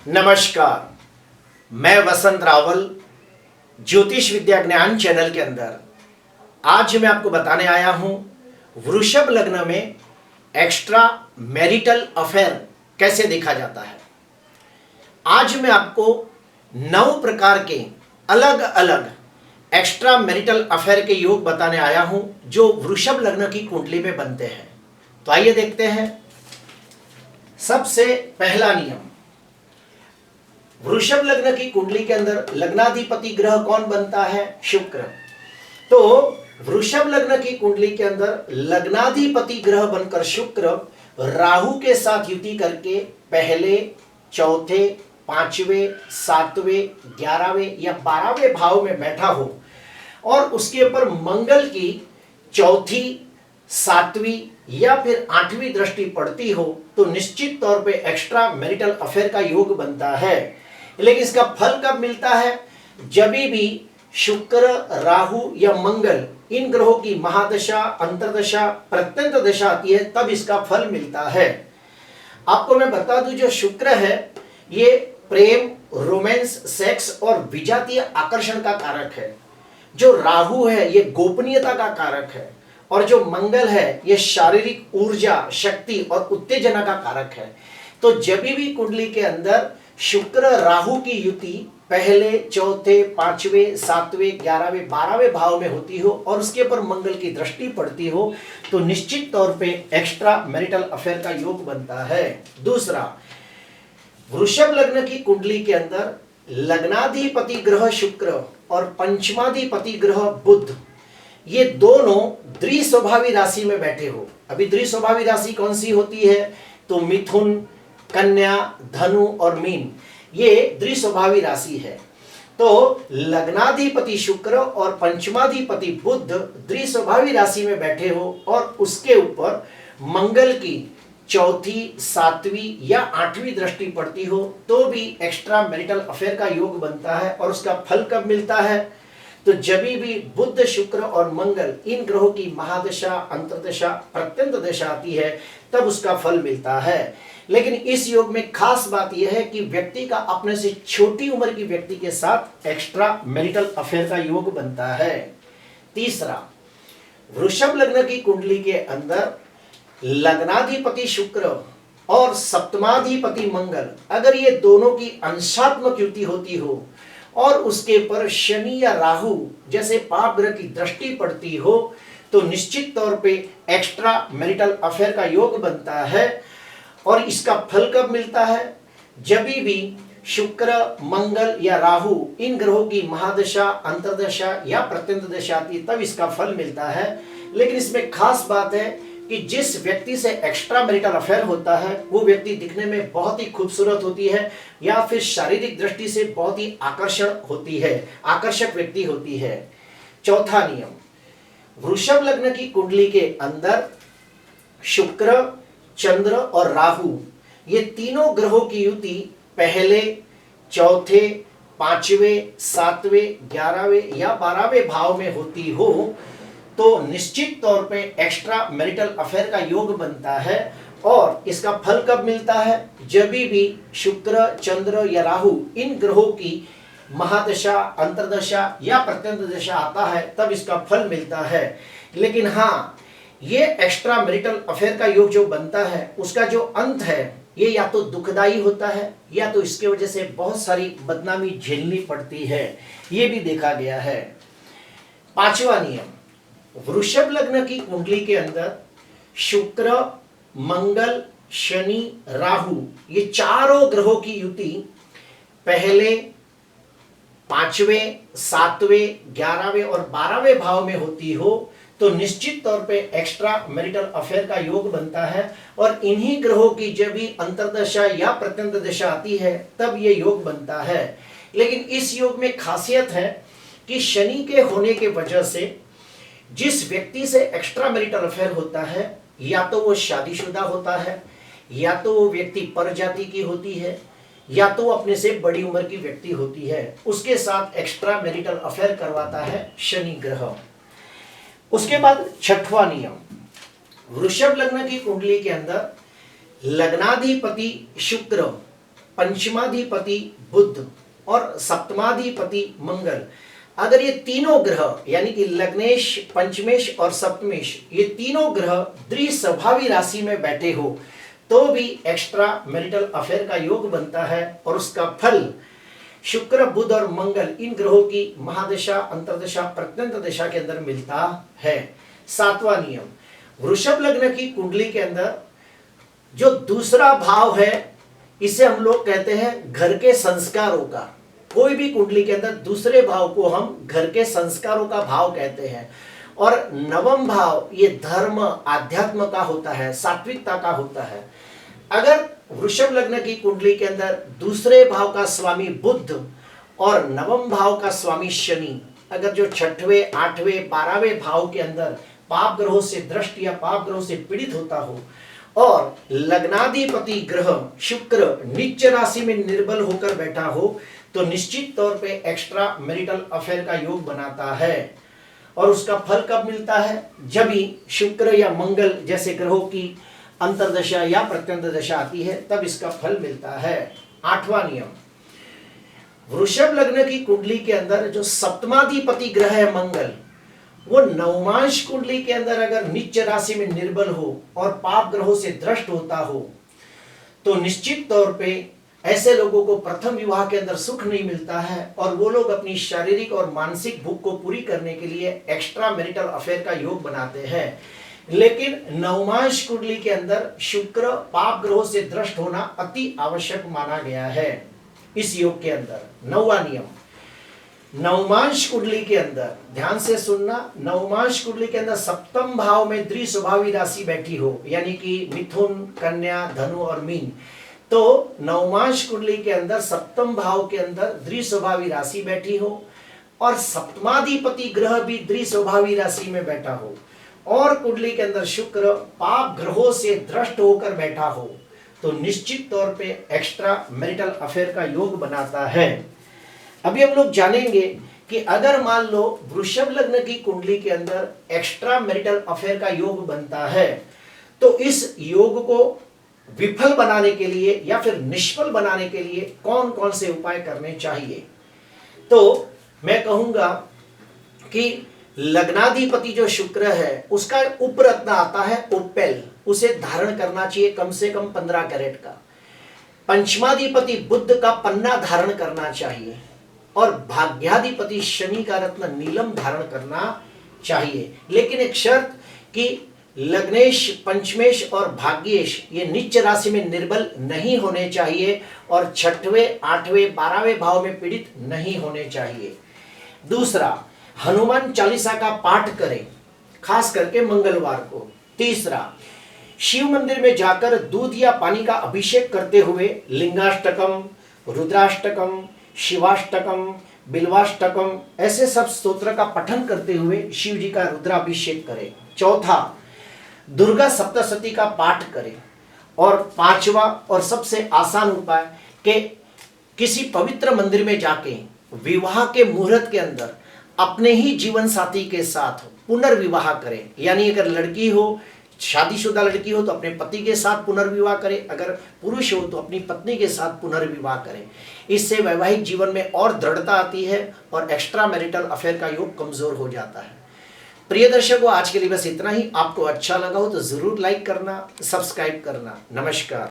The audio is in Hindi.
नमस्कार, मैं वसंत रावल ज्योतिष विद्या ज्ञान चैनल के अंदर आज मैं आपको बताने आया हूं वृषभ लग्न में एक्स्ट्रा मैरिटल अफेयर कैसे देखा जाता है। आज मैं आपको 9 प्रकार के अलग अलग एक्स्ट्रा मैरिटल अफेयर के योग बताने आया हूं जो वृषभ लग्न की कुंडली में बनते हैं। तो आइए देखते हैं। सबसे पहला नियम, वृषभ लग्न की कुंडली के अंदर लग्नाधिपति ग्रह कौन बनता है? शुक्र। तो वृषभ लग्न की कुंडली के अंदर लग्नाधिपति ग्रह बनकर शुक्र राहु के साथ युति करके पहले, चौथे, पांचवें, सातवें, 11वें या 12वें भाव में बैठा हो और उसके ऊपर मंगल की चौथी, 7वीं या फिर 8वीं दृष्टि पड़ती हो तो निश्चित तौर पे एक्स्ट्रा मैरिटल अफेयर का योग बनता है। लेकिन इसका फल कब मिलता है? जब भी शुक्र, राहु या मंगल इन ग्रहों की महादशा, अंतरदशा, प्रत्यंत दशा आती है तब इसका फल मिलता है। आपको मैं बता दूं, जो शुक्र है ये प्रेम, रोमांस, सेक्स और विजातीय आकर्षण का कारक है। जो राहु है ये गोपनीयता का कारक है और जो मंगल है ये शारीरिक ऊर्जा, शक्ति और उत्तेजना का कारक है। तो जब भी कुंडली के अंदर शुक्र राहु की युति पहले, चौथे, 5वें, 7वें, 11वें, 12वें भाव में होती हो और उसके ऊपर मंगल की दृष्टि पड़ती हो तो निश्चित तौर पे एक्स्ट्रा मैरिटल अफेयर का योग बनता है। दूसरा, वृषभ लग्न की कुंडली के अंदर लग्नाधिपति ग्रह शुक्र और पंचमाधिपति ग्रह बुध ये दोनों द्विस्वभावी राशि में बैठे हो। अभी द्विस्वभावी राशि कौन सी होती है? तो मिथुन, कन्या, धनु और मीन ये द्विस्वभावी राशि है। तो लग्नाधिपति शुक्र और पंचमाधिपति बुध द्विस्वभावी राशि में बैठे हो और उसके ऊपर मंगल की चौथी, 7वीं या 8वीं दृष्टि पड़ती हो तो भी एक्स्ट्रा मैरिटल अफेयर का योग बनता है। और उसका फल कब मिलता है? तो जब भी बुध, शुक्र और मंगल इन ग्रहों की महादशा, अंतरदशा, प्रत्यंत दशा आती है तब उसका फल मिलता है। लेकिन इस योग में खास बात यह है कि व्यक्ति का अपने से छोटी उम्र की व्यक्ति के साथ एक्स्ट्रा मैरिटल अफेयर का योग बनता है। तीसरा, वृषभ लग्न की कुंडली के अंदर लग्नाधिपति शुक्र और सप्तमाधिपति मंगल अगर ये दोनों की अंशात्मक युति होती हो और उसके पर शनि या राहु जैसे पाप ग्रह की दृष्टि पड़ती हो तो निश्चित तौर पे एक्स्ट्रा मैरिटल अफेयर का योग बनता है। और इसका फल कब मिलता है? जब भी शुक्र, मंगल या राहु इन ग्रहों की महादशा, अंतरदशा या प्रत्यंत दशा आती तब इसका फल मिलता है। लेकिन इसमें खास बात है कि जिस व्यक्ति से एक्स्ट्रा मैरिटल अफेयर होता है वो व्यक्ति दिखने में बहुत ही खूबसूरत होती है या फिर शारीरिक दृष्टि से बहुत ही आकर्षक व्यक्ति होती है। चौथा नियम, वृषभ लग्न की कुंडली के अंदर शुक्र, चंद्र और राहु ये तीनों ग्रहों की युति पहले, चौथे, 5वें, 7वें, 11वें या 12वें भाव में होती हो तो निश्चित तौर पे एक्स्ट्रा मैरिटल अफेयर का योग बनता है। और इसका फल कब मिलता है? जब भी शुक्र, चंद्र या राहु इन ग्रहों की महादशा, अंतरदशा या प्रत्यंत दशा आता है तब इसका फल मिलता है। लेकिन हाँ, ये एक्स्ट्रा मैरिटल अफेयर का योग जो बनता है उसका जो अंत है ये या तो दुखदाई होता है या तो इसके वजह से बहुत सारी बदनामी झेलनी पड़ती है, ये भी देखा गया है। पांचवा नियम, वृषभ लग्न की कुंडली के अंदर शुक्र, मंगल, शनि, राहु ये चारों ग्रहों की युति पहले, 5वें, 7वें, 11वें और 12वें भाव में होती हो तो निश्चित तौर पे एक्स्ट्रा मैरिटल अफेयर का योग बनता है। और इन्हीं ग्रहों की जब भी अंतरदशा या प्रत्यंत दशा आती है तब ये योग बनता है। लेकिन इस योग में खासियत है कि शनि के होने के वजह से जिस व्यक्ति से एक्स्ट्रा मैरिटल अफेयर होता है या तो वो शादीशुदा होता है या तो वो व्यक्ति पर जाति की होती है या तो अपने से बड़ी उम्र की व्यक्ति होती है, उसके साथ एक्स्ट्रा मैरिटल अफेयर करवाता है शनि ग्रह। उसके बाद छठवां नियम, वृषभ लग्न की कुंडली के अंदर लग्नाधिपति शुक्र पंचमाधिपति बुध और सप्तमाधिपति मंगल, अगर ये तीनों ग्रह यानी कि लग्नेश, पंचमेश और सप्तमेश, ये तीनों ग्रह द्विस्वभावी राशि में बैठे हो तो भी एक्स्ट्रा मैरिटल अफेयर का योग बनता है। और उसका फल शुक्र, बुध और मंगल इन ग्रहों की महादशा, अंतर्दशा, प्रत्यंत दशा के अंदर मिलता है। सातवां नियम, वृषभ लग्न की कुंडली के अंदर जो दूसरा भाव है इसे हम लोग कहते हैं घर के संस्कारों का। कोई भी कुंडली के अंदर दूसरे भाव को हम घर के संस्कारों का भाव कहते हैं। और नवम भाव ये धर्म, आध्यात्म का होता है, सात्विकता का होता है। अगर वृषभ लग्न की कुंडली के अंदर दूसरे भाव का स्वामी बुध और नवम भाव का स्वामी शनि, अगर जो छठवें, आठवें, 12वें भाव के अंदर पाप ग्रहों से दृष्ट या पाप ग्रहों से पीड़ित होता हो और लग्नाधिपति ग्रह शुक्र नीच राशि में निर्बल होकर बैठा हो तो निश्चित तौर पे एक्स्ट्रा मैरिटल अफेयर का योग बनाता है। और उसका फल कब मिलता है? जब ही शुक्र या मंगल जैसे ग्रहों की अंतर्दशा या प्रत्यंत दशा आती है तब इसका फल मिलता है। आठवां नियम, वृषभ लग्न की कुंडली के अंदर जो सप्तमाधिपति ग्रह है मंगल, वो नवमांश कुंडली के अंदर अगर नीच राशि में निर्बल हो और पाप ग्रहों से दृष्ट होता हो तो निश्चित तौर पे ऐसे लोगों को प्रथम विवाह के अंदर सुख नहीं मिलता है और वो लोग अपनी शारीरिक और मानसिक भूख को पूरी करने के लिए एक्स्ट्रा मैरिटल अफेयर का योग बनाते हैं। लेकिन नवमांश कुंडली के अंदर शुक्र पाप ग्रहों से दृष्ट होना अति आवश्यक माना गया है इस योग के अंदर। नौवां नियम, नवमांश कुंडली के अंदर ध्यान से सुनना, नवमांश कुंडली के अंदर सप्तम भाव में द्विस्वभावी राशि बैठी हो यानी कि मिथुन, कन्या, धनु और मीन, तो नवमांश कुंडली के अंदर सप्तम भाव के अंदर द्विस्वभावी राशि बैठी हो और सप्तमाधिपति ग्रह भी द्विस्वभावी राशि में बैठा हो और कुंडली के अंदर शुक्र पाप ग्रहों से दृष्ट होकर बैठा हो तो निश्चित तौर पे एक्स्ट्रा मैरिटल अफेयर का योग बनाता है। अभी हम लोग जानेंगे कि अगर मान लो वृषभ लग्न की कुंडली के अंदर एक्स्ट्रा मैरिटल अफेयर का योग बनता है तो इस योग को विफल बनाने के लिए या फिर निष्फल बनाने के लिए कौन कौन से उपाय करने चाहिए। तो मैं कहूंगा कि लग्नाधिपति जो शुक्र है उसका उपरत्न आता है ओपेल, उसे धारण करना चाहिए कम से कम 15 कैरेट का। पंचमाधिपति बुध का पन्ना धारण करना चाहिए और भाग्याधिपति शनि का रत्न नीलम धारण करना चाहिए। लेकिन एक शर्त कि लग्नेश, पंचमेश और भाग्येश ये नीच राशि में निर्बल नहीं होने चाहिए और छठवें, 8वें, 12वें भाव में पीड़ित नहीं होने चाहिए। दूसरा, हनुमान चालीसा का पाठ करें खास करके मंगलवार को। तीसरा, शिव मंदिर में जाकर दूध या पानी का अभिषेक करते हुए लिंगाष्टकम, रुद्राष्टकम, शिवाष्टकम, बिल्वाष्टकम ऐसे सब स्तोत्र का पठन करते हुए शिव जी का रुद्राभिषेक करें। चौथा, दुर्गा सप्तशती का पाठ करें। और पांचवा और सबसे आसान उपाय कि किसी पवित्र मंदिर में जाके विवाह के मुहूर्त के अंदर अपने ही जीवन साथी के साथ पुनर्विवाह करें। यानी अगर लड़की हो, शादीशुदा लड़की हो तो अपने पति के साथ पुनर्विवाह करें, अगर पुरुष हो तो अपनी पत्नी के साथ पुनर्विवाह करें। इससे वैवाहिक जीवन में और दृढ़ता आती है और एक्स्ट्रा मैरिटल अफेयर का योग कमजोर हो जाता है। प्रिय दर्शकों, आज के लिए बस इतना ही। आपको अच्छा लगा हो तो जरूर लाइक करना, सब्सक्राइब करना। नमस्कार।